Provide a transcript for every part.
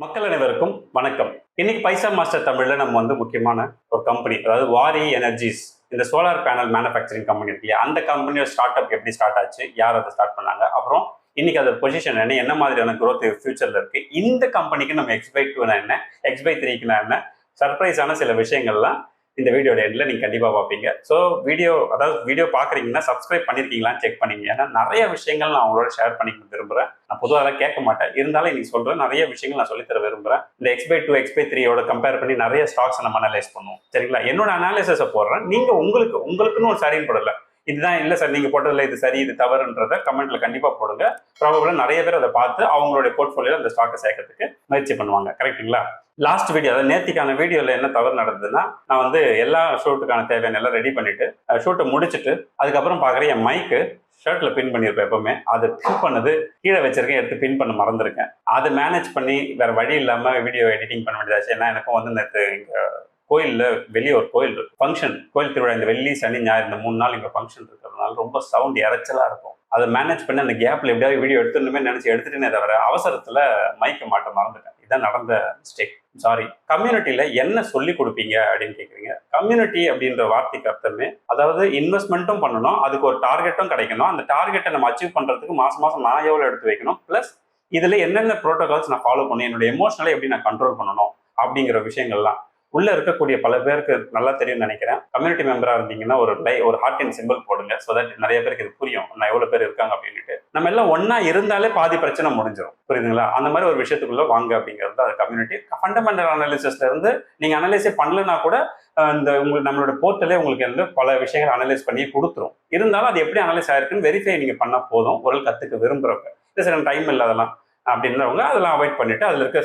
மக்கள் அனைவருக்கும் வணக்கம். இன்னைக்கு பைசா மாஸ்டர் தமிழ்ல நம்ம முக்கியமான ஒரு கம்பெனி, அதாவது வாரி எனர்ஜிஸ், இந்த சோலார் பேனல் மேனுஃபேக்சரிங் கம்பெனி இருக்கு இல்லையா, அந்த கம்பெனியோட ஸ்டார்ட் அப் எப்படி ஸ்டார்ட் ஆச்சு, யார் அதை ஸ்டார்ட் பண்ணாங்க, அப்புறம் இன்னைக்கு அதோட பொசிஷன் என்ன மாதிரியான growth ஃபியூச்சர்ல இருக்கு, இந்த கம்பெனிக்கு நம்ம X/2 என்ன, X/3 என்ன, சர்ப்ரைஸான சில விஷயங்கள்லாம் இந்த வீடியோட எண்ட்ல நீங்க கண்டிப்பா பார்ப்பீங்க. ஸோ வீடியோ பாக்குறீங்கன்னா சப்ஸ்கிரைப் பண்ணிருக்கீங்களான்னு செக் பண்ணீங்க. ஏன்னா நிறைய விஷயங்கள் நான் அவங்களோட ஷேர் பண்ணிக்க விரும்புறேன். நான் பொதுவாக அதெல்லாம் கேட்க மாட்டேன், இருந்தாலும் இன்னைக்கு சொல்றேன், நிறைய விஷயங்கள் நான் சொல்லித்தர விரும்புறேன். இந்த X/2 X/3யோட கம்பேர் பண்ணி நிறைய ஸ்டாக்ஸ் நம்ம அனலைஸ் பண்ணுவோம். சரிங்களா? என்னோட அனாலிசிஸை போடுறேன், நீங்க உங்களுக்குன்னு ஒரு சரின்னு போடல, இதுதான் இல்லை சார் நீங்க போட்டதுல இது சரி இது தவறுன்றத கமெண்ட்ல கண்டிப்பா போடுங்க. ப்ராபபிளா நிறைய பேர் அதை பார்த்து அவங்களுடைய போர்ட்ஃபோலியோல அந்த ஸ்டாக்கை சேர்க்கறதுக்கு முயற்சி பண்ணுவாங்க. கரெக்டுங்களா? லாஸ்ட் வீடியோ, அதாவது நேத்திக்கான வீடியோல என்ன தவறு நடந்ததுன்னா, நான் எல்லா ஷூட்டுக்கான தேவையான எல்லாம் ரெடி பண்ணிட்டு ஷூட்டை முடிச்சுட்டு அதுக்கப்புறம் பாக்குறேன் என் மைக்கு ஷர்ட்ல பின் பண்ணியிருப்பேன். எப்பவுமே அது பின் பண்ணது கீழே வச்சிருக்கேன், எடுத்து பின் பண்ண மறந்துருக்கேன். அதை மேனேஜ் பண்ணி வேற வழி இல்லாம வீடியோ எடிட்டிங் பண்ண வேண்டியதாச்சு. ஏன்னா எனக்கும் நேற்று இங்க கோயில்ல வெளியே ஒரு கோயில் இருக்கு, ஃபங்க்ஷன், கோயில் திருவிழா. இந்த வெள்ளி சனி ஞாயிறு இந்த 3 நாள் இங்க ஃபங்க்ஷன் இருக்கிறதுனால ரொம்ப சவுண்ட் இறைச்சலா இருக்கும். அதை மேனேஜ் பண்ணி அந்த கேப்ல எப்படியாவது வீடியோ எடுத்துணுமே நினைச்சு எடுத்துட்டேனே தவிர அவசரத்துல மைக்க மாட்ட மறந்துட்டேன். இதான் நடந்த மிஸ்டேக், சாரி. கம்யூனிட்டியில என்ன சொல்லி கொடுப்பீங்க அப்படின்னு கேக்குறீங்க. கம்யூனிட்டி அப்படின்ற வார்த்தைக்கு அர்த்தமே, அதாவது இன்வெஸ்ட்மெண்ட்டும் பண்ணணும், அதுக்கு ஒரு டார்கெட்டும் கிடைக்கணும், அந்த டார்கெட்டை நம்ம அச்சீவ் பண்றதுக்கு மாசம் மாசம் நான் எவ்வளவு எடுத்து வைக்கணும், பிளஸ் இதுல என்னென்ன ப்ரோட்டோகால்ஸ் நான் ஃபாலோ பண்ணி என்னோட எமோஷனலை எப்படி நான் கண்ட்ரோல் பண்ணணும் அப்படிங்கிற விஷயங்கள்லாம் உள்ள இருக்கக்கூடிய பல பேருக்கு நல்லா தெரியும் நினைக்கிறேன். கம்யூனிட்டி மெம்பரா இருந்தீங்கன்னா ஒரு ஹார்ட் அண்ட் சிம்பிள் போடுங்க, சோ தட் நிறைய பேருக்கு இது புரியும் நான் எவ்வளவு பேர் இருக்காங்க அப்படின்ட்டு. நம்ம எல்லாம் ஒன்னா இருந்தாலே பாதி பிரச்சனை முடிஞ்சிடும், புரியுதுங்களா? அந்த மாதிரி ஒரு விஷயத்துக்குள்ள வாங்க அப்படிங்கிறது அது கம்யூனிட்டி. ஃபண்டமெண்டல் அனாலிசிஸ்ல இருந்து நீங்க அனலைஸே பண்ணலன்னா கூட நம்மளோட போர்ட்டலே உங்களுக்கு பல விஷயங்கள் அனலைஸ் பண்ணி கொடுத்துரும். இருந்தாலும் அது எப்படி அனலைஸ் ஆயிருக்குன்னு வெரிஃபை நீங்க பண்ண போதும், ஒரு கத்துக்க விரும்புறப்ப. இது சில டைம் இல்லை அதெல்லாம் அப்படின்றவங்க அதெல்லாம் அவாய்ட் பண்ணிட்டு அதுல இருக்க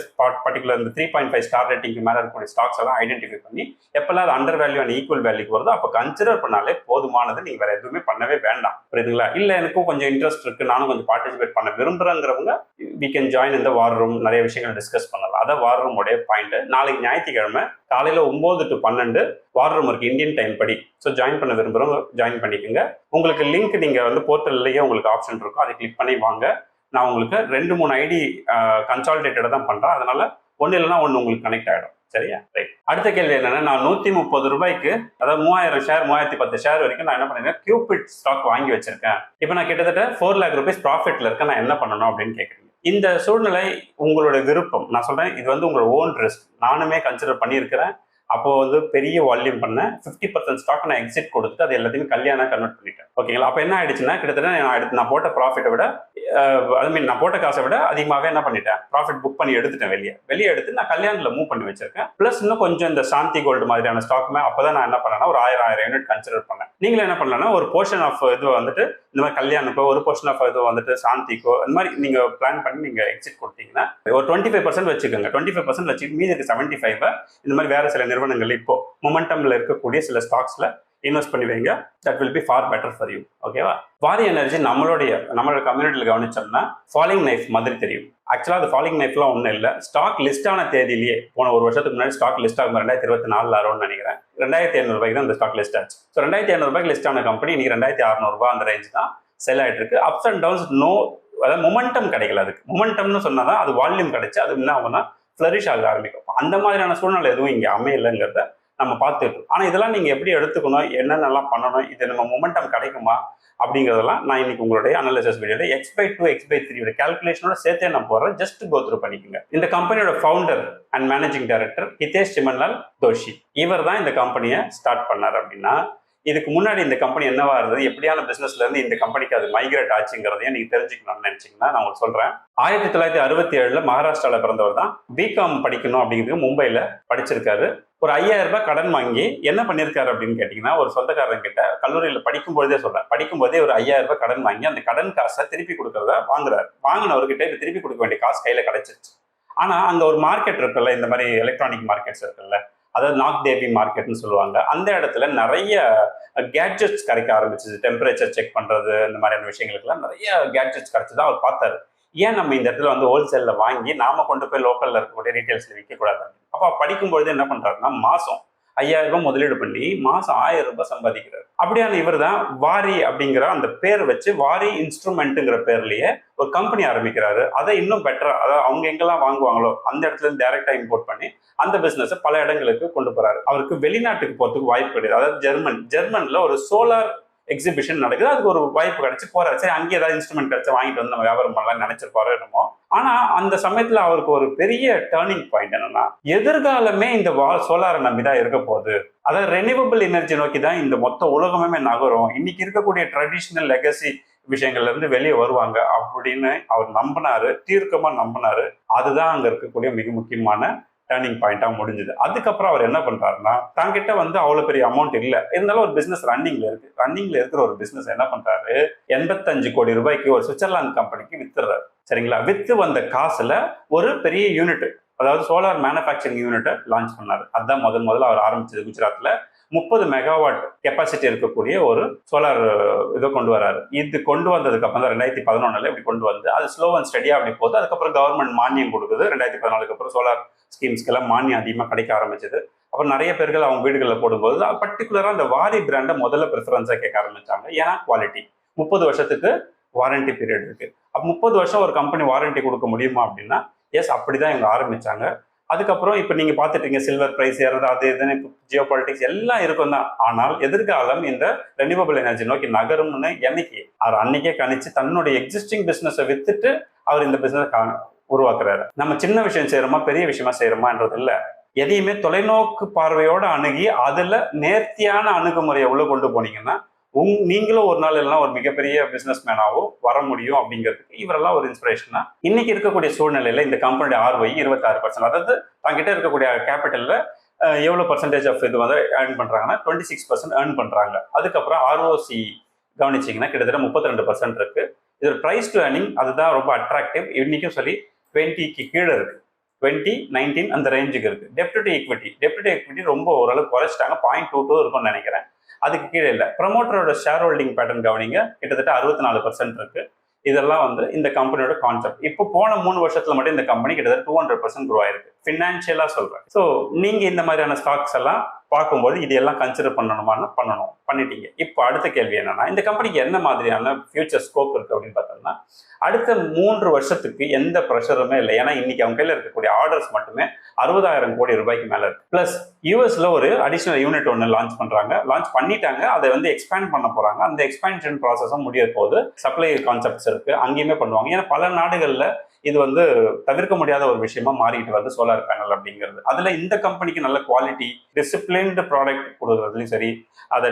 பர்டிகுலர் இந்த 3.5 ஸ்டார் ரேட்டிங்க்கு மேல இருக்கக்கூடிய ஸ்டாக்ஸ் எல்லாம் ஐடென்டிஃபை பண்ணி எப்பெல்லாம் அது அண்டர் வேல்யூ அண்ட் ஈக்குவல் வேல்யூக்கு வருதோ அப்போ கன்சிடர் பண்ணாலே போதுமானது. நீங்க வேற எதுவுமே பண்ணவே வேண்டாம், புரியுதுங்களா? இல்ல எனக்கும் கொஞ்சம் இன்ட்ரெஸ்ட் இருக்கு, நானும் கொஞ்சம் பார்ட்டிசிபேட் பண்ண விரும்புறேங்கிறவங்க வி கேன் ஜாயின் இந்த வார் ரூம், நிறைய விஷயங்கள் டிஸ்கஸ் பண்ணலாம். அதான் வார் ரூம் உடைய பாயிண்ட். நாளைக்கு ஞாயிற்றுக்கிழமை காலையில 9 to 12 வார் ரூம் இருக்கு இந்தியன் டைம் படி. ஸோ ஜாயின் பண்ண விரும்புறவங்க ஜாயின் பண்ணிக்கோங்க. உங்களுக்கு லிங்க் நீங்க போர்ட்டல்லையே உங்களுக்கு ஆப்ஷன் இருக்கும், அதை கிளிக் பண்ணி வாங்க. நான் உங்களுக்கு 2-3 ஐடி கன்சாலிடேட்டடா தான் பண்றேன், அதனால ஒன்னு இல்லைன்னா ஒன்று உங்களுக்கு கனெக்ட் ஆகிடும். சரியா? ரைட். அடுத்த கேள்வி என்னன்னா, நான் 130 ரூபாய்க்கு, அதாவது 3000 ஷேர் 3010 ஷேர் வரைக்கும் நான் என்ன பண்ணிருக்கேன், கியூபிட் ஸ்டாக் வாங்கி வச்சிருக்கேன். இப்போ நான் கிட்டத்தட்ட 4 lakh rupees ப்ராஃபிட்ல இருக்கேன், நான் என்ன பண்ணணும் அப்படின்னு கேட்குறீங்க. இந்த சூழ்நிலை உங்களோட விருப்பம். நான் சொல்றேன், இது உங்களோட ஓன் ரிஸ்க். நானுமே கன்சிடர் பண்ணியிருக்கிறேன். அப்போ பெரிய வால்யூம் பண்ண 50% ஸ்டாக் நான் எக்ஸிட் கொடுத்துட்டு அது எல்லாத்தையுமே கல்யாணம் கன்வெர்ட் பண்ணிட்டேன். ஓகேங்களா? அப்போ என்ன ஆயிடுச்சுன்னா, கிட்டத்தட்ட நான் போட்ட ப்ராஃபிட்டை விட நான் போட்ட காசை விட அதிகமாகவே என்ன பண்ணிட்டேன், ப்ராஃபிட் புக் பண்ணி எடுத்துட்டேன். வெளியே எடுத்து நான் கல்யாணத்தில் மூவ் பண்ணி வச்சிருக்கேன். பிளஸ் இன்னும் கொஞ்சம் இந்த சாந்தி கோல்டு மாதிரியான ஸ்டாக்குமே அப்பதான் நான் என்ன பண்ணேன்னா ஒரு 1000 யூனிட் கன்சிடர் பண்ணேன். நீங்களும் என்ன பண்ணலன்னா ஒரு போர்ஷன் ஆஃப் இது இந்த மாதிரி கல்யாணுக்கோ, ஒரு போர்ஷன் ஆஃப் இது சாந்திக்கோ, இந்த மாதிரி நீங்க பிளான் பண்ணி நீங்க எக்ஸிட் கொடுத்தீங்கன்னா ஒரு 25% வச்சுக்கோங்க. 25% வச்சுட்டு மீதி இருக்கு 75 இந்த மாதிரி வேற சில நிறுவனங்கள் இப்போ மொமெண்டம்ல இருக்கக்கூடிய சில ஸ்டாக்ஸ்ல இன்வெஸ்ட் பண்ணி வைங்க. That will be for better for you. ஓகேவா? வாரி எனர்ஜி நம்மளோட கம்யூனிட்டியில் கவனிச்சோம்னா ஃபாலிங் நைஃப் மாதிரி தெரியும். ஆக்சுவலா அது ஃபாலிங் நைஃப்லாம் ஒன்றும் இல்லை. ஸ்டாக் லிஸ்ட் ஆன தேதியிலேயே போன ஒரு வருஷத்துக்கு முன்னாடி ஸ்டாக் லிஸ்ட் ஆகும் 2024 ஆரோன்னு நினைக்கிறேன். 2500 ரூபாய்க்கு தான் இந்த ஸ்டாக் லிஸ்ட் ஆச்சு. ஸோ 2500 ரூபாய்க்கு லிஸ்ட் ஆன கம்பெனி இன்னைக்கு 2600 ரூபாய் அந்த ரேஞ்ச் தான் செல் ஆயிட்டு இருக்கு. அப்ஸ் அண்ட் டவுன்ஸ் அதாவது மொமெண்டம் கிடைக்கல. அதுக்கு மொமெண்டம்னு சொன்னாதான் அது வால்யூம் கிடைச்சு அது என்ன ஆகும்னா ஃபிளரிஷ் ஆக ஆரம்பிக்கும். அந்த மாதிரியான சூழ்நிலை எதுவும் இங்கே அமையலைங்கிறத நம்ம பார்த்துட்டு. ஆனா இதெல்லாம் நீங்க எப்படி எடுத்துக்கணும், என்னென்னலாம் பண்ணணும், இது நம்ம மொமெண்டம் கிடைக்குமா அப்படிங்கிறதெல்லாம் நான் இன்னைக்கு உங்களுடைய அனாலிசிஸ் வீடியோல X/2 X/3 கால்குலேஷனோட சேர்த்தே நான் போடுறேன். ஜஸ்ட் கோ த்ரூ பண்ணிக்கோங்க. இந்த கம்பெனியோட founder and managing director Hitesh Chimanlal Doshi, இவர் தான் இந்த கம்பெனியை ஸ்டார்ட் பண்ணார். அப்படின்னா இதுக்கு முன்னாடி இந்த கம்பெனி என்னவா இருந்தது, எப்படியான பிசினஸ்ல இருந்து இந்த கம்பெனிக்கு அது மைக்ரேட் ஆச்சுங்கிறதையும் நீங்க தெரிஞ்சுக்கணும்னு நினைச்சீங்கன்னா நான் உங்களுக்கு சொல்றேன். 1967 மகாராஷ்டிரால பிறந்தவர் தான். பிகாம் படிக்கணும் அப்படிங்கிறது மும்பைல படிச்சிருக்காரு. ஒரு 5000 ரூபாய் கடன் வாங்கி என்ன பண்ணிருக்காரு அப்படின்னு கேட்டீங்கன்னா, ஒரு சொந்தக்காரன் கிட்ட கல்லூரியில படிக்கும்போதே ஒரு 5000 ரூபாய் கடன் வாங்கி அந்த கடன் காசை திருப்பி கொடுக்கறத வாங்குறாரு. வாங்கினவர்கிட்ட இது திருப்பி கொடுக்க வேண்டிய காசு கையில கிடைச்சிருச்சு. ஆனா அங்க ஒரு மார்க்கெட் இருக்குல்ல, இந்த மாதிரி எலக்ட்ரானிக் மார்க்கெட்ஸ் இருக்குல்ல, அதாவது நாக் தேவி மார்க்கெட்னு சொல்லுவாங்க. அந்த இடத்துல நிறைய கேட்ஜெட்ஸ் கிடைக்க ஆரம்பிச்சது. டெம்பரேச்சர் செக் பண்றது, இந்த மாதிரியான விஷயங்களுக்குலாம் நிறைய கேட்ஜெட்ஸ் கிடைச்சதா அவர் பார்த்தாரு. ஏன் நம்ம இந்த இடத்துல ஹோல்சேல்ல வாங்கி நாம கொண்டு போய் லோக்கல்ல இருக்கக்கூடிய ரீட்டைல்ஸ்ல விற்க கூடாது. அப்ப படிக்கும்பொழுது என்ன பண்றாருன்னா, மாசம் 5000 ரூபாய் முதலீடு பண்ணி மாசம் 1000 ரூபாய் சம்பாதிக்கிறார். அப்படியான இவர் தான் வாரி அப்படிங்கிற அந்த பேர் வச்சு வாரி இன்ஸ்ட்ருமெண்ட்டுங்கிற பேர்லயே ஒரு கம்பெனி ஆரம்பிக்கிறாரு. அதை இன்னும் பெட்டரா, அதாவது அவங்க எங்கெல்லாம் வாங்குவாங்களோ அந்த இடத்துல இருந்து டைரக்டா இம்போர்ட் பண்ணி அந்த பிசினஸ் பல இடங்களுக்கு கொண்டு போறாரு. அவருக்கு வெளிநாட்டுக்கு போறதுக்கு வாய்ப்பு கிடையாது. அதாவது ஜெர்மன்ல ஒரு சோலார் எக்ஸிபிஷன் நடக்குது, அதுக்கு ஒரு வாய்ப்பு கிடைச்சு போறாரு. சரி, அங்கே ஏதாவது இன்ஸ்ட்ருமெண்ட் கிடைச்சா வாங்கிட்டு வந்து நம்ம வியாபாரம் பண்ணலாம் நினைச்சிருப்பாரோ என்னமோ. ஆனா அந்த சமயத்துல அவருக்கு ஒரு பெரிய டேர்னிங் பாயிண்ட் என்னன்னா, எதிர்காலமே இந்த சோலாரை நம்பிதான் இருக்க போகுது. அதாவது ரெனியூவபிள் எனர்ஜி நோக்கி தான் இந்த மொத்த உலகமே நகரும். இன்னைக்கு இருக்கக்கூடிய ட்ரெடிஷனல் லெகசி விஷயங்கள்ல இருந்து வெளியே வருவாங்க அப்படின்னு அவர் நம்பினாரு, தீர்க்கமா நம்பினாரு. அதுதான் அங்க இருக்கக்கூடிய மிக முக்கியமான டேர்னிங் பாயிண்டா முடிஞ்சது. அதுக்கப்புறம் அவர் என்ன பண்றாருன்னா, தங்கிட்ட அவ்வளவு பெரிய அமௌண்ட் இல்லை, இருந்தாலும் ஒரு பிசினஸ் ரன்னிங்ல இருக்கிற ஒரு பிசினஸ் என்ன பண்றாரு, 85 கோடி ரூபாய்க்கு ஒரு சுவிட்சர்லாந்து கம்பெனிக்கு வித்துறாரு. சரிங்களா? வித்து வந்த காசுல ஒரு பெரிய யூனிட், அதாவது சோலார் மேனுஃபேக்சரிங் யூனிட்டை லான்ச் பண்ணாரு. அதுதான் முதல்ல அவர் ஆரம்பிச்சது. குஜராத்ல 30 மெகாவாட் கெப்பாசிட்டி இருக்கக்கூடிய ஒரு சோலார் இதை கொண்டு வராரு. இது கொண்டு வந்ததுக்கு அப்புறம் தான் 2011 இப்படி கொண்டு வந்து அது ஸ்லோ அண்ட் ஸ்டடியா அப்படி போகுது. அதுக்கப்புறம் கவர்மெண்ட் மானியம் கொடுக்குது. 2014 அப்புறம் சோலார் ஸ்கீம்ஸ்க்கெல்லாம் மானியம் அதிகமாக கிடைக்க ஆரம்பிச்சது. அப்புறம் நிறைய பேர்கள் அவங்க வீடுகளில் போடும்போது பர்டிகுலராக அந்த வாரி பிராண்டை முதல்ல ப்ரிஃபரன்ஸாக கேட்க ஆரம்பிச்சாங்க. ஏன்னா குவாலிட்டி, 30 வருஷத்துக்கு வாரண்டி பீரியட் இருக்கு. அப்போ 30 வருஷம் ஒரு கம்பெனி வாரண்டி கொடுக்க முடியுமா அப்படின்னா எஸ், அப்படிதான் இவங்க ஆரம்பிச்சாங்க. அதுக்கப்புறம் இப்போ நீங்க பார்த்துட்டீங்க, சில்வர் பிரைஸ் ஏறது, அது இதுன்னு ஜியோ பாலிட்டிக்ஸ் எல்லாம் இருக்கும் தான். ஆனால் எதிர்காலம் இந்த ரெனியூவபிள் எனர்ஜி நோக்கி நகரும்னு என்னைக்கு அவர் அன்னைக்கே கணிச்சு தன்னுடைய எக்ஸிஸ்டிங் பிசினஸை வித்துட்டு அவர் இந்த பிசினஸ் உருவாக்குறாரு. நம்ம சின்ன விஷயம் செய்யறோமா பெரிய விஷயமா செய்யறோமான்றது இல்ல, எதையுமே தொலைநோக்கு பார்வையோட அணுகி அதுல நேர்த்தியான அணுகுமுறையை உள்ள கொண்டு போனீங்கன்னா நீங்களும் ஒரு நாள் இல்லைன்னா ஒரு மிகப்பெரிய பிசினஸ் மேனாவோ வர முடியும். அப்படிங்கிறதுக்கு இவரெல்லாம் ஒரு இன்ஸ்பிரேஷனா. இன்னைக்கு இருக்கக்கூடிய சூழ்நிலையில இந்த கம்பெனியோட ROI 26%. அதாவது தங்கிட்ட இருக்கக்கூடிய கேபிட்டல்ல எவ்வளவு பர்சன்டேஜ் ஆஃப் இது ஏர்ன் பண்றாங்கன்னா 26% ஏர்ன் பண்றாங்க. அதுக்கப்புறம் ROC கவனிச்சிங்கன்னா கிட்டத்தட்ட 32% இருக்கு. இது பிரைஸ் டு ஏர்னிங் அதுதான் ரொம்ப அட்ராக்டிவ். இன்னைக்கும் சரி 20க்கு கீழே இருக்கு, 20, 19 அந்த ரேஞ்சுக்கு இருக்கு. டெப்ட் டு ஈக்விட்டி ரொம்ப ஓரளவு குறைச்சிட்டாங்க, 0.22 இருக்கும்னு நினைக்கிறேன். அதுக்கு கீழே இல்லை. ப்ரமோட்டரோட ஷேர் ஹோல்டிங் பேட்டர்ன் கவனிங்க, கிட்டத்தட்ட 64% இருக்கு. இதெல்லாம் இந்த கம்பெனியோட கான்செப்ட். இப்போ போன 3 வருஷத்துல மட்டும் இந்த கம்பெனி கிட்டத்தட்ட 200% க்ரோ ஆயிருக்கு. ஃபினான்ஷியலா சொல்றேன். ஸோ நீங்க இந்த மாதிரியான ஸ்டாக்ஸ் எல்லாம் பார்க்கும்போது இதெல்லாம் கன்சிடர் பண்ணிட்டீங்க. இப்போ அடுத்த கேள்வி என்னன்னா, இந்த கம்பெனிக்கு என்ன மாதிரியான ஃபியூச்சர் ஸ்கோப் இருக்கு அப்படின்னு பார்த்தோம்னா, அடுத்த 3 வருஷத்துக்கு எந்த ப்ரெஷருமே இல்லை. ஏன்னா இன்னைக்கு அவங்க கையில் இருக்கக்கூடிய ஆர்டர்ஸ் மட்டுமே 60,000 கோடி ரூபாய்க்கு மேல இருக்கு. பிளஸ் யூஎஸ்ல ஒரு அடிஷனல் யூனிட் ஒன்று லான்ச் பண்ணிட்டாங்க. அதை எக்ஸ்பேண்ட் பண்ண போறாங்க. அந்த எக்ஸ்பேன்ஷன் ப்ராசஸும் முடிய போது சப்ளை கான்செப்ட்ஸ் இருக்கு, அங்கேயுமே பண்ணுவாங்க. ஏன்னா பல நாடுகள்ல இது தவிர்க்க முடியாத ஒரு விஷயமா மாறிட்டு வருது சோலார் பேனல் அப்படிங்கிறது. அதுல இந்த கம்பெனிக்கு நல்ல குவாலிட்டி, டிசிப்ளின்டு ப்ராடக்ட் கொடுக்கறதுலையும் சரி, அதை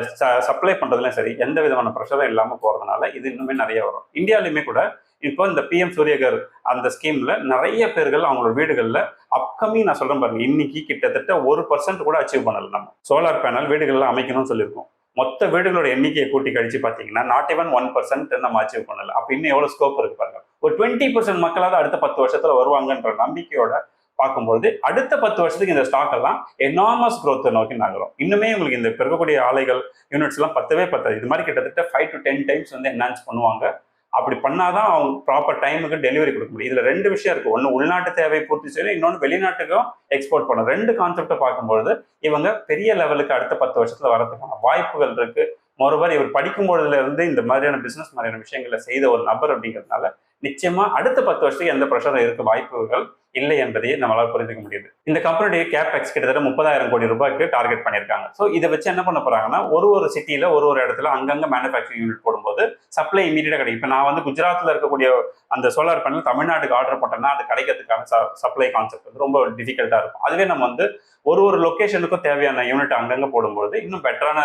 சப்ளை பண்றதுலையும் சரி, எந்த விதமான ப்ரெஷரும் இல்லாம போறதுனால இது இன்னுமே நிறைய வரும். இந்தியாவிலுமே கூட இப்போ இந்த PM சூரியகர் அந்த ஸ்கீம்ல நிறைய பேர்கள் அவங்களோட வீடுகள்ல அப்கமிங், நான் சொல்றேன் பாருங்க, இன்னைக்கு கிட்டத்தட்ட 1% கூட அச்சீவ் பண்ணல. நம்ம சோலார் பேனல் வீடுகள்ல அமைக்கணும்னு சொல்லியிருக்கோம். மொத்த வீடுகளோட எண்ணிக்கையை கூட்டி கழிச்சு பார்த்தீங்கன்னா நாட் ஈவன் 1% நம்ம அச்சீவ் பண்ணல. அப்ப இன்னும் எவ்வளவு ஸ்கோப் இருக்கு பாருங்க. ஒரு 20% மக்களாவது அடுத்த 10 வருஷத்துல வருவாங்கன்ற நம்பிக்கையோட பார்க்கும்போது அடுத்த 10 வருஷத்துக்கு இந்த ஸ்டாக் எல்லாம் எனாமஸ் growth நோக்கி நகரும். இன்னுமே உங்களுக்கு இந்த இருக்கக்கூடிய ஆலைகள் யூனிட்ஸ் எல்லாம் பத்தவே இது மாதிரி கிட்டத்தட்ட 5 to 10 டைம்ஸ் என்ஹான்ஸ் பண்ணுவாங்க. அப்படி பண்ணாதான் அவங்க ப்ராப்பர் டைமுக்கு டெலிவரி கொடுக்க முடியும். இதுல 2 விஷயம் இருக்கு. ஒன்று உள்நாட்டு தேவை பூர்த்தி செய்யணும், இன்னொன்று வெளிநாட்டுக்கும் எக்ஸ்போர்ட் பண்ணணும். 2 கான்செப்டை பார்க்கும்போது இவங்க பெரிய லெவலுக்கு அடுத்த 10 வருஷத்துல வரதுக்கான வாய்ப்புகள் இருக்கு. மொரோவர் இவர் படிக்கும்போதுல இருந்து இந்த மாதிரியான பிசினஸ் மாதிரியான விஷயங்களை செய்த ஒரு நபர் அப்படிங்கிறதுனால நிச்சயமா அடுத்த 10 வருஷத்துக்கு எந்த ப்ரெஷரும் இருக்க வாய்ப்புகள் இல்லை என்பதையே நம்மளால புரிஞ்சுக்க முடியுது. இந்த கம்பெனியுடைய கேபெக்ஸ் கிட்டத்தட்ட 30,000 கோடி ரூபாய்க்கு டார்கெட் பண்ணியிருக்காங்க. ஸோ இதை வச்சு என்ன பண்ண போறாங்கன்னா, ஒரு சிட்டியில ஒரு இடத்துல அங்கங்க மேனுஃபேக்சரிங் யூனிட் போடும்போது சப்ளை இமீடியட்டா கிடைக்கும். இப்போ நான் குஜராத்ல இருக்கக்கூடிய அந்த சோலார் பேனல் தமிழ்நாட்டுக்கு ஆர்டர் போட்டோம்னா அது கிடைக்கிறதுக்கான சப்ளை கான்செப்ட் ரொம்ப டிஃபிகல்ட்டா இருக்கும். அதுவே நம்ம ஒரு லொகேஷனுக்கும் தேவையான யூனிட் அங்கங்க போடும்போது இன்னும் பெட்டரான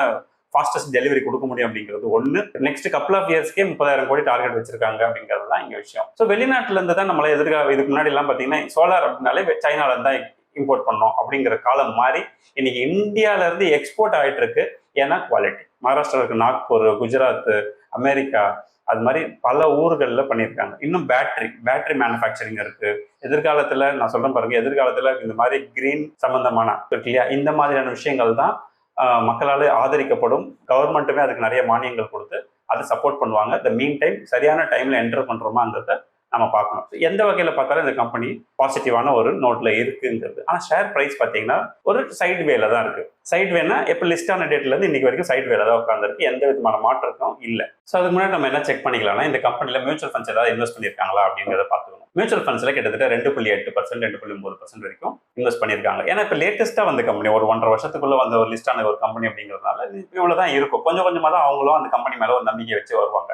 ஃபாஸ்டஸ்ட் டெலிவரி கொடுக்க முடியும் அப்படிங்கிறது ஒன்று. நெக்ஸ்ட் கப்பல் ஆஃப் இயர்ஸ்க்கே 30,000 கோடி டார்கெட் வச்சிருக்காங்க அப்படிங்கிறது தான் இங்க விஷயம். ஸோ வெளிநாட்டுல இருந்து தான் நம்மள இதுக்கு முன்னாடி எல்லாம் பார்த்தீங்கன்னா சோலார் அப்படின்னாலே சைனால இருந்து தான் இம்போர்ட் பண்ணோம் அப்படிங்கிற காலம் மாறி இன்னைக்கு இந்தியால இருந்து எக்ஸ்போர்ட் ஆயிட்டு இருக்கு. ஏன்னா குவாலிட்டி. மகாராஷ்டிரா இருக்கு, நாக்பூர், குஜராத், அமெரிக்கா, அது மாதிரி பல ஊர்களில் பண்ணியிருக்காங்க. இன்னும் பேட்டரி மேனுஃபேக்சரிங் இருக்கு. எதிர்காலத்துல நான் சொல்றேன் பாருங்க, எதிர்காலத்துல இந்த மாதிரி கிரீன் சம்பந்தமான இருக்கு இல்லையா, இந்த மாதிரியான விஷயங்கள் தான் மக்களால் ஆதரிக்கப்படும். கவர்மெண்ட்டுமே அதுக்கு நிறைய மானியங்கள் கொடுத்து அதை சப்போர்ட் பண்ணுவாங்க. த மீன் டைம் சரியான டைம்ல என்டர் பண்றோமான்றத நம்ம பார்க்கணும். எந்த வகையில் பார்த்தாலும் இந்த கம்பெனி பாசிட்டிவான ஒரு நோட்ல இருக்குங்கிறது. ஆனால் ஷேர் பிரைஸ் பார்த்தீங்கன்னா ஒரு சைட் வேல தான் இருக்கு. சைட் வேனா எப்போ லிஸ்ட் ஆன டேட்ல இருந்து இன்னைக்கு வரைக்கும் சைட் வேல தான் உட்காந்துருக்கு, எந்த விதமான மாற்றமும் இல்லை. ஸோ அதுக்கு முன்னாடி நம்ம என்ன செக் பண்ணிக்கலாம்னா இந்த கம்பெனில மியூச்சுவல் ஃபண்ட்ஸ் ஏதாவது இன்வெஸ்ட் பண்ணியிருக்காங்களா அப்படிங்கிறத பார்த்துக்கணும். மியூச்சுவல் ஃபண்ட்ஸ்ல கிட்டத்தட்ட 2.8% 2.9% வரைக்கும் இன்வெஸ்ட் பண்ணியிருக்காங்க. ஏன்னா இப்போ லேட்டஸ்ட்டாக வந்த கம்பெனி, ஒரு 1.5 வருஷத்துக்குள்ள வந்த ஒரு லிஸ்டான ஒரு கம்பெனி அப்படிங்கிறதுனால இவ்வளவுதான் இருக்கும். கொஞ்சம் கொஞ்சமாக தான் அவங்களும் அந்த கம்பெனி மேல ஒரு நம்பிக்கை வச்சு வருவாங்க.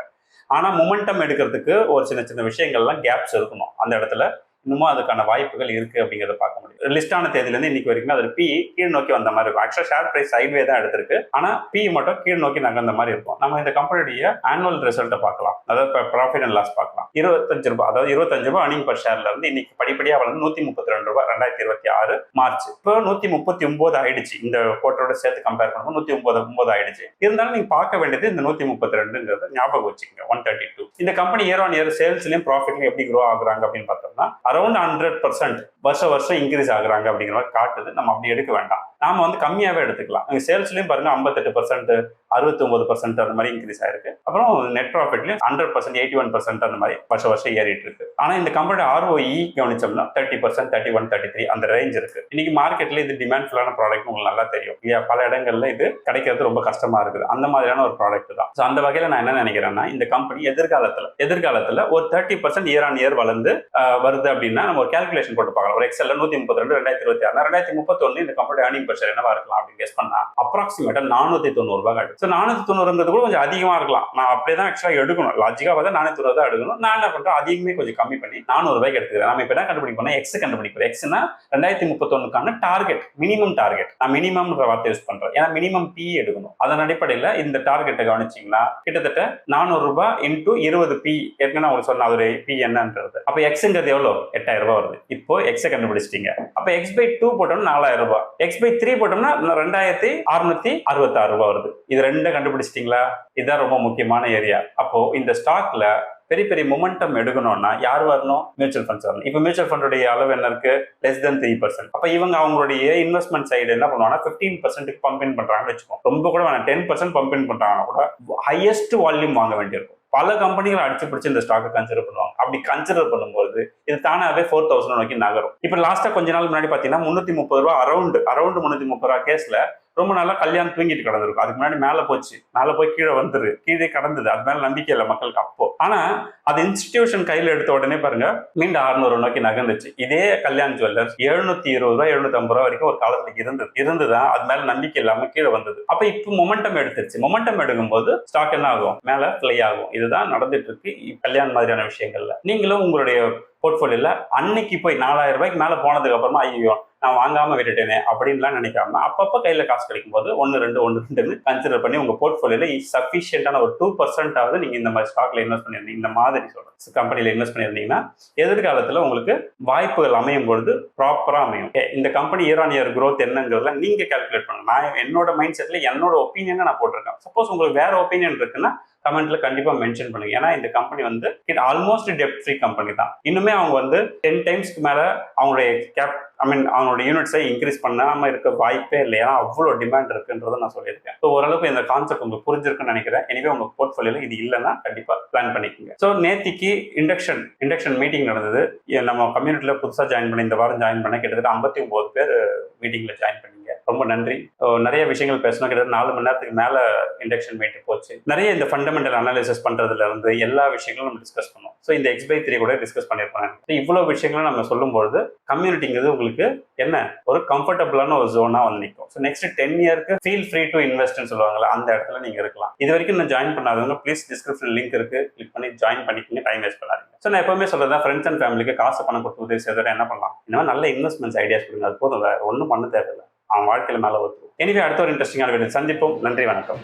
ஆனா மொமெண்டம் எடுக்கிறதுக்கு ஒரு சின்ன சின்ன விஷயங்கள்லாம் கேப்ஸ் இருக்கணும். அந்த இடத்துல இன்னமும் அதுக்கான வாய்ப்புகள் இருக்கு அப்படிங்கிறத பார்க்க முடியும். லிஸ்ட் ஆன தேதியிலேருந்து இன்னைக்கு வரைக்கும் அதில் பி கீழ் நோக்கி வந்த மாதிரி இருக்கும். ஆக்சுவலா ஷேர் பிரைஸ் சைட்வே தான் எடுத்திருக்கு, ஆனா பி மட்டும் கீழ் நோக்கி நகர்ந்த மாதிரி இருக்கும். நம்ம இந்த கம்பெனியுடைய ஆனுவல் ரிசல்ட்டை பார்க்கலாம், அதாவது ப்ராஃபிட் அண்ட் லாஸ் பார்க்கலாம். 25 ரூபாய், அதாவது 25 ரூபாய் அர்னிங் பர் ஷேர்ல இருந்து இன்னைக்கு படிப்படியா வளர்ந்து 132 ரூபாய் 2026 மார்ச். இப்போ 139 ஆயிடுச்சு. இந்த கோட்டரோட சேர்த்து கம்பேர் பண்ணும்போது 139 ஆயிடுச்சு. இருந்தாலும் நீங்க பார்க்க வேண்டியது இந்த 132 ஞாபகம் வச்சுக்கோங்க. 132 இந்த கம்பெனி இயர் ஆன் இயர் சேல்ஸ்லயும் ப்ராஃபிட்லயும் எப்படி க்ரோ ஆகுறாங்க அப்படின்னு பார்த்தோம்னா அரௌண்ட் 100% வருஷம் இன்க்ரீஸ் ஆகுறாங்க அப்படிங்கிற மாதிரி காட்டுது. நம்ம அப்படி எடுக்க வேண்டாம், நாம வந்து கம்மியாவே எடுத்துக்கலாம். சேல்ஸ்லயும் பாருங்க 58%, 69% அந்த மாதிரி இன்க்ரீஸ் ஆயிருக்கு. அப்புறம் நெட் ப்ராஃபிட்லயும் 100%, 81% அந்த மாதிரி வருஷம் ஏறிட்டு இருக்கு. ஆனா இந்த கம்பெனியோட ROE கவனிச்சோம்னா 30%, 31, 33 அந்த ரேஞ்ச் இருக்கு. இன்னைக்கு மார்க்கெட்ல இது டிமாண்ட்ஃபுல்லான ப்ராடக்ட் உங்களுக்கு நல்லா தெரியும். பல இடங்கள்ல இது கிடைக்கிறது ரொம்ப கஷ்டமா இருக்குது. அந்த மாதிரியான ஒரு ப்ராடக்ட் தான். ஸோ அந்த வகையில நான் என்ன நினைக்கிறேன்னா இந்த கம்பெனி எதிர்காலத்துல ஒரு 30% இயர் ஆன் இயர் வளர்ந்து வருது அப்படின்னா நம்ம ஒரு கேல்குலேஷன் போட்டு பார்க்கலாம். ஒரு எக்ஸல்ல 132 2026 2031 இந்த கம்பெனி ஏர்னிங் பர் ஷேர் என்னவா இருக்கலாம் அப்படின்னு கெஸ் பண்ணா அப்ராக்சிமேட்டா 490 ரூபாய் ஆகும். ஸோ 490 கூட கொஞ்சம் அதிகமா இருக்கலாம். நான் அப்படியே தான் ஆக்சுவலா எடுக்கணும். லாஜிக்கா பார்த்தா 490 தான் எடுக்கணும். நான் என்ன பண்றேன், அதிகமே கொஞ்சம் கம்மி பண்ணி 400 ரூபாய்க்கு எடுத்துக்கிறேன். நம்ம இப்ப என்ன கண்டுபிடிக்கணும், எக்ஸ் கண்டுபிடிக்கிறோம். எக்ஸ்னா 2031 டார்கெட், மினிமம் டார்கெட். நான் மினிமம்ன்ற வார்த்தை யூஸ் பண்றேன், ஏன்னா மினிமம் பி எடுக்கணும். அதன் அடிப்படையில் இந்த டார்கெட்டை கவனிச்சிங்கன்னா கிட்டத்தட்ட 400 ரூபாய் இன்டூ 20 பி. ஏற்கனவே உங்களுக்கு சொன்ன ஒரு பி என்னன்றது. அப்ப எக்ஸ்ங்கிறது எவ்வளோ, 8000 ரூபாய் வருது. இப்போ எக்ஸை கண்டுபிடிச்சிட்டீங்க. அப்ப x/2 போட்டோம்னா 4000 ரூபாய், x/3 போட்டோம்னா 2666 ரூபாய் வருது. இது ரெண்டும் கண்டுபிடிச்சிட்டீங்களா? இதுதான் ரொம்ப முக்கியமான ஏரியா. அப்போ இந்த ஸ்டாக்ல பெரிய பெரிய மொமெண்டம் எடுக்கணும்னா யார் வரணும், மியூச்சுவல் ஃபண்ட்ஸ் வரணும். இப்போ மியூச்சுவல் ஃபண்டோடைய அளவு என்ன இருக்கு, லெஸ் தென் 3%. அப்ப இவங்க அவங்களுடைய இன்வெஸ்ட்மெண்ட் சைடு என்ன பண்ணுவாங்கன்னா 15% பம்ப் இன் பண்றாங்கன்னு வச்சுக்கோங்க. ரொம்ப கூட வேணாம், 10% பம்ப் இன் பண்றாங்கன்னா கூட ஹையஸ்ட் வால்யூம் வாங்க வேண்டியிருக்கும். பல கம்பெனிகள் அடிச்சு பிடிச்சி இந்த ஸ்டாக்கை கன்சிடர் பண்ணுவாங்க. அப்படி கன்சிடர் பண்ணும்போது இது தானாவே 4000 நோக்கி நகரும். இப்ப லாஸ்டா கொஞ்ச நாள் முன்னாடி பாத்தீங்கன்னா 330 ரூபாய் அரௌண்ட் 330 ரூபாய் கேஸ்ல ரொம்ப நாளா கல்யாணம் தூங்கிட்டு கிடந்திருக்கும். அதுக்கு முன்னாடி மேல போய் கீழே கடந்தது. அது மேல நம்பிக்கை இல்லை மக்களுக்கு அப்போ. ஆனா அது இன்ஸ்டிடியூஷன் கையில எடுத்த உடனே பாருங்க மீண்டும் 600 நோக்கி நகர்ந்துச்சு. இதே கல்யாண் ஜுவல்லர்ஸ் 720 ரூபாய் 750 ரூபாய் வரைக்கும் ஒரு காலத்துல இருந்துதான் அது மேல நம்பிக்கை இல்லாம கீழே வந்தது. அப்ப இப்ப மொமெண்டம் எடுத்துருச்சு. மொமெண்டம் எடுக்கும்போது ஸ்டாக் என்ன ஆகும், மேல ஃப்ளை ஆகும். இதுதான் நடந்துட்டு இருக்கு கல்யாண் மாதிரியான விஷயங்கள்ல. நீங்களும் உங்களுடைய போர்ட்போலியோல அன்னைக்கு போய் 4000 ரூபாய்க்கு மேல போனதுக்கு அப்புறமா ஐயோ நான் வாங்காம விட்டுட்டேனே அப்படின்லாம் நினைக்காம அப்பப்ப கையில காசு கிடைக்கும் போது 1-2 கன்சிடர் பண்ணி உங்க போர்ட்போலியோல சஃபிஷியன்டான ஒரு 2% நீங்க இந்த மாதிரி ஸ்டாக்ல இன்வெஸ்ட் பண்ணிருந்தீங்க, இந்த மாதிரி சொல்றேன் கம்பெனில இன்வெஸ்ட் பண்ணிருந்தீங்கன்னா எதிர்காலத்துல உங்களுக்கு வாய்ப்புகள் அமையும் பொழுது ப்ராப்பரா அமையும். இந்த company year on year growth என்னங்கிறதுல நீங்க கால்குலேட் பண்ணுங்க. நான் என்னோட மைண்ட் செட்ல என்னோட ஒப்பீனியனை நான் போட்டிருக்கேன். சப்போஸ் உங்களுக்கு வேற ஒப்பீனியன் இருக்குன்னா கமெண்ட்ல கண்டிப்பா மென்ஷன் பண்ணுங்க. ஏன்னா இந்த கம்பெனி வந்து ஆல்மோஸ்ட் டெப்ட் ஃப்ரீ கம்பெனி தான். இன்னுமே அவங்க வந்து 10 டைம்ஸ்க்கு மேல அவங்களுடைய அவங்களோட யூனிட்ஸை இன்க்ரீஸ் பண்ணாம இருக்க வாய்ப்பே இல்லை. ஏன்னா அவ்வளோ டிமாண்ட் இருக்குன்றதை நான் சொல்லியிருக்கேன். ஸோ ஓரளவுக்கு இந்த கான்செப்ட் உங்களுக்கு புரிஞ்சிருக்குன்னு நினைக்கிறேன். எனவே உங்க போர்ட்ஃபோலியோல இது இல்லைன்னா கண்டிப்பா பிளான் பண்ணிக்கோங்க. ஸோ நேத்திக்கு இண்டக்ஷன் மீட்டிங் நடந்தது. நம்ம கம்யூனிட்டியில புதுசாக ஜாயின் பண்ணி இந்த வாரம் ஜாயின் பண்ண கிட்டத்தட்ட 59 பேர் மீட்டிங்ல ஜாயின் பண்ணீங்க. ரொம்ப நன்றி. நிறைய விஷயங்கள் பேசணும். கிட்டத்தட்ட 4 மணி நேரத்துக்கு மேல இண்டக்ஷன் மீட்டிங் போச்சு. நிறைய இந்த ஃபண்டமெண்டல் அனாலிசிஸ் பண்றதுல இருந்து எல்லா விஷயங்களும் நம்ம டிஸ்கஸ் பண்ணோம். ஸோ இந்த x/3 கூட டிஸ்கஸ் பண்ணியிருப்பாங்க. இவ்வளவு விஷயங்களும் நம்ம சொல்லும்போது கம்யூனிட்டிங்கிறது உங்களுக்கு என்ன ஒரு கம்ஃபர்டபுளான ஒரு ஜோனா வந்து நிற்கும். ஸோ நெக்ஸ்ட் 10 இயருக்கு ஃபீல் ஃப்ரீ டு இன்வெஸ்ட்னு சொல்லுவாங்கல்ல, அந்த இடத்துல நீங்க இருக்கலாம். இது வரைக்கும் நான் ஜாயின் பண்ணாதவங்க ப்ளீஸ் டிஸ்கிரிப்ஷன் லிங்க் இருக்கு, கிளிக் பண்ணி ஜாயின் பண்ணிக்கோங்க. டைம் வேஸ்ட் பண்ணாதீங்க. ஸோ நான் எப்பவுமே சொல்றேன், ஃப்ரெண்ட்ஸ் அண்ட் ஃபேமிலிக்கு காசு பணம் கொடுத்து உதவி செய்யறத என்ன பண்ணலாம், இந்த மாதிரி நல்ல இன்வெஸ்ட்மெண்ட்ஸ் ஐடியாஸ் கொடுங்க. அது போதும், வேற ஒன்றும் பண்ண தேவையில்லை. அவன் வாழ்க்கையில மேலே ஒத்துரும். எனவே அடுத்த ஒரு இன்ட்ரெஸ்டிங்கான வீடியோ சந்திப்போம். நன்றி, வணக்கம்.